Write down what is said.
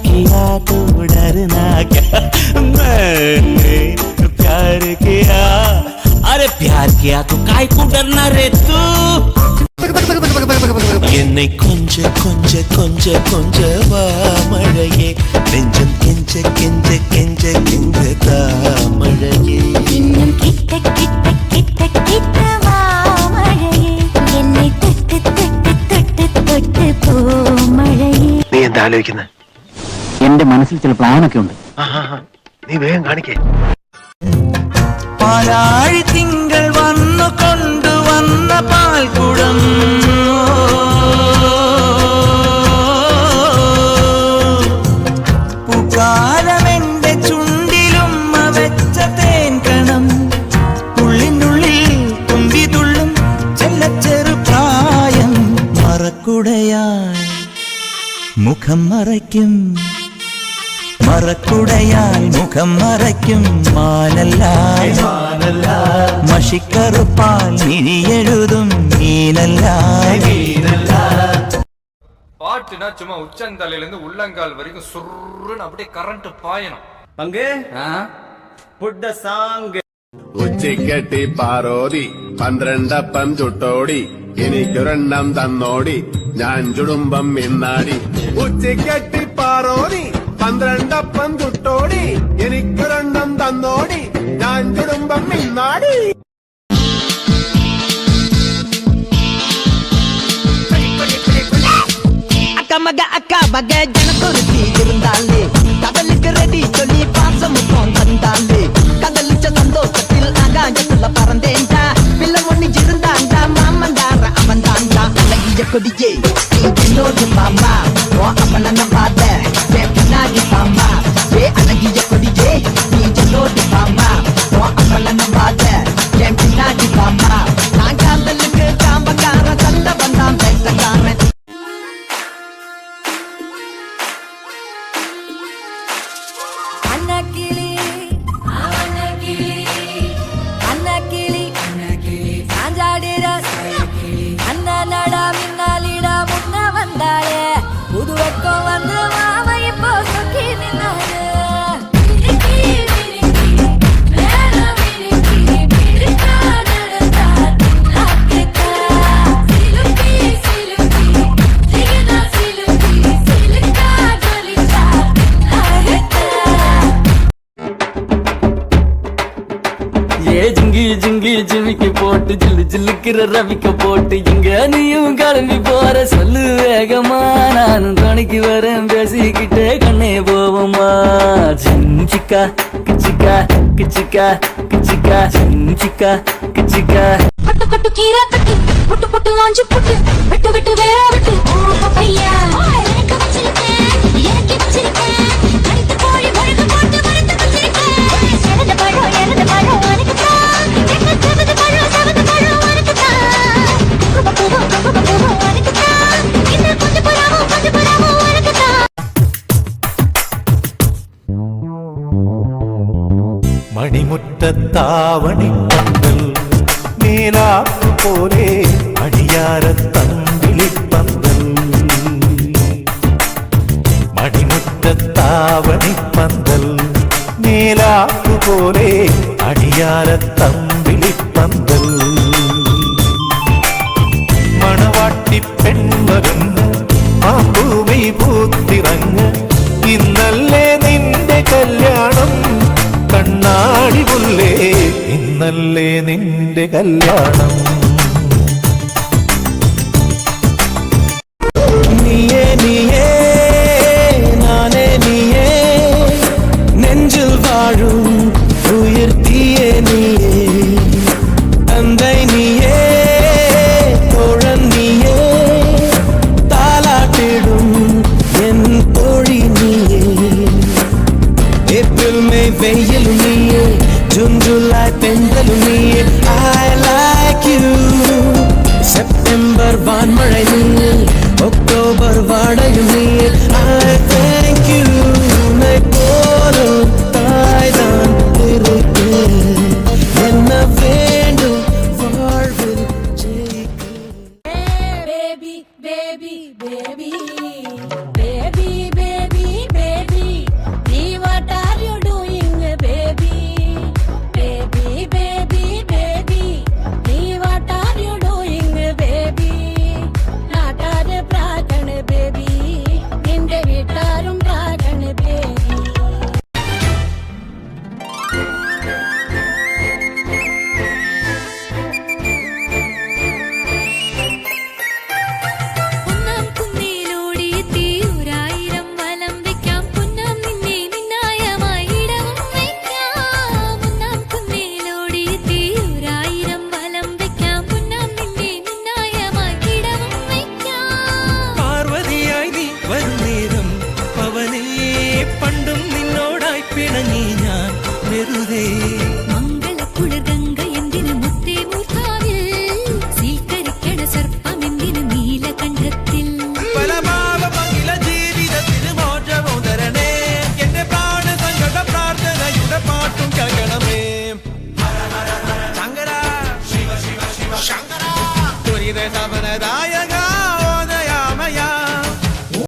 किया तो डरना क्या, मैंने प्यार किया। अरे प्यार किया तो काय को डरना रे तू। என்னை கொஞ்ச கொஞ்ச கொஞ்ச கொஞ்சவா மழையே, நெஞ்சம் கெஞ்ச கெஞ்ச கெஞ்ச கெஞ்சதா மழையே, இன்னும் கிட்ட கிட்ட கிட்ட கிட்டவா மழையே, என்னை தொட்டு தொட்டு தொட்டு தொட்டு போ மழையே. നീ എന്താ ആലോചിക്കുന്നത്? എന്റെ മനസ്സിൽ ചില പ്ലാനൊക്കെ ഉണ്ട്. നീ വേഗം കാണിക്കേ. പാലാഴി തിങ്കൾ വന്നു കൊണ്ടുവന്ന പാൽക്കുടം, പൂക്കാലമെന്റെ ചുണ്ടിലുമ്മ വെച്ച തേൻകണം, ഉള്ളിനുള്ളിൽ തുമ്പി തുള്ളും ചെല്ലച്ചെറുപ്രായം, മറക്കുടയായി മുഖം മറയ്ക്കും, മറക്കുടയായി മുഖം മറയ്ക്കും മാനല്ല മഷിക്കറുപ്പാൽ മിഴിയെഴുതും മീനല്ല. பாட்டுனா சும்மா உச்சந்தலையில இருந்து உள்ளங்கால் வரைக்கும் சுருன்னு அப்படியே கரண்ட் பாயணும். பங்கு புட் த சாங். ഉച്ചക്കെട്ടി പാറോതി 12 ചുട്ടോടി, എനിക്കൊരെണ്ണം തന്നോടി, ഞാൻ ചുടുമ്പം മിന്നാടി. ഉച്ചക്കെട്ടി പാറോതി 12 ചുട്ടോടി, എനിക്കൊരെണ്ണം തന്നോടി, ഞാൻ ചുടുമ്പം മിന്നാടി. அக்கா மக ஜனத்தொருத்தி இருந்தாலே, கடலுக்கு ரெடி சொல்லி பாசமும் தந்தாலே, கடலுச்ச சந்தோஷத்தில் ஆகாயத்துல பறந்தேன்டா, பிள்ளை ஒண்ணு இருந்தாண்டா, மாமன்டார அவன் தாண்டா. அழகிய கொடியே என்னோடு மாமா, அப்பன பாத பின்னாடி பாமா, அழகிய கொடியே நீ என்னோடு மாமா, அப்பன பாத பின்னாடி பாமா. நான் காதலுக்கு காம்பக்கார தந்த வந்தான் பேசக்காரன். புதுவக்கம் வந்து மாமா இப்போ சுக்கி நின்னாரு. ஜிங்கி ஜிங்கி ஜிமிக்கி போட்டு ஜில்லு ஜில்லுக்கிற ரவிக்க போட்டு, இங்க நீயும் கிளம்பி போற சொல்லு வேகமா, நானும் துணைக்கு வரேன் பேசிக்கிட்டே கண்ணே போவோமா. ஜிஞ்சிக்கா கிச்சிக்கா கிச்சிக்கா கிச்சிக்கா ஜிஞ்சிக்கா கிச்சிக்கா. பட்டு பட்டு கீரை கட்டு புட்டு புட்டு ஆஞ்சு புட்டு விட்டு விட்டு வேற விட்டு பையா எனக்கு வச்சிருக்கேன், எனக்கு வச்சிருக்கேன், அடித்து கோழி முழுக்க போட்டு மறுத்து வச்சிருக்கேன். எனது பழம் எனது பழம் உனக்கு தான், எங்க செவது பழம் உனக்கு தான், குங்குமப்பூவும் குங்குமப்பூவும் உனக்கு தான், இந்த கொஞ்சம் புறாவும் உனக்கு தான். മണിമുറ്റത്താവണി പന്തൽ മേലാപ്പു പോലെ അടിയാരത്തമ്പിളിപ്പന്തൽ, മണിമുറ്റത്താവണി പന്തൽ മേലാപ്പു പോലെ അടിയാരത്തമ്പിളിപ്പന്തൽ, മണവാട്ടി പെൺവരുന്ന് മാപ്പൂമി പൂത്തിറങ്ങ്, ഇന്നല്ലേ നിന്റെ കല്യാണം കണ്ണാടി പുല്ലേ, ഇന്നല്ലേ നിന്റെ കല്യാണം.